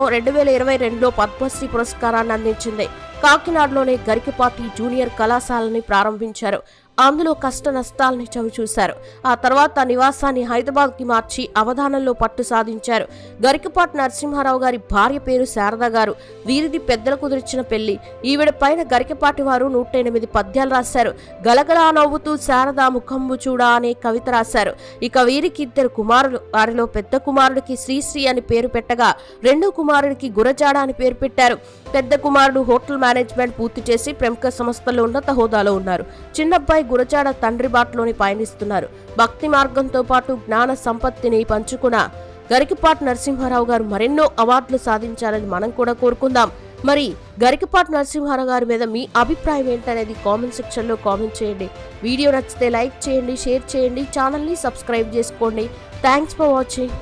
2022లో పద్మశ్రీ పురస్కారాన్ని అందించింది. కాకినాడలోనే గరికపాటి జూనియర్ కళాశాలని ప్రారంభించారు. అందులో కష్ట నష్టాలని చవిచూశారు. ఆ తర్వాత నివాసాన్ని హైదరాబాద్కి మార్చి అవధానంలో పట్టు సాధించారు. గరికపాటి నరసింహారావు గారి భార్య పేరు శారద గారు. వీరిది పెద్దలు కుదిర్చిన పెళ్లి. ఈవిడ పైన గరికపాటి వారు 108 పద్యాలు రాశారు. గలగలా నవ్వుతూ శారద ముఖంబు చూడా అనే కవిత రాశారు. ఇక వీరికి 2 కుమారులు. వారిలో పెద్ద కుమారుడికి శ్రీశ్రీ అని పేరు పెట్టగా రెండో కుమారుడికి గురజాడ అని పేరు పెట్టారు. పెద్ద కుమారుడు హోటల్ మేనేజ్మెంట్ పూర్తి చేసి ప్రముఖ సంస్థల్లో ఉన్నత హోదాలో ఉన్నారు. చిన్నబ్బాయి గురజాడ తండ్రి బాటలోని పయనిస్తున్నారు. భక్తి మార్గంతో పాటు జ్ఞాన సంపత్తిని పంచుకున్న గరికపాటి నరసింహారావు గారు మరెన్నో అవార్డులు సాధించాలని మనం కూడా కోరుకుందాం. మరి గరికపాటి నరసింహారావు గారి మీద మీ అభిప్రాయం ఏంటనేది కామెంట్ సెక్షన్ లో కామెంట్ చేయండి. వీడియో నచ్చితే లైక్ చేయండి, షేర్ చేయండి, ఛానల్ ని సబ్స్క్రైబ్ చేసుకోండి. Thanks for watching.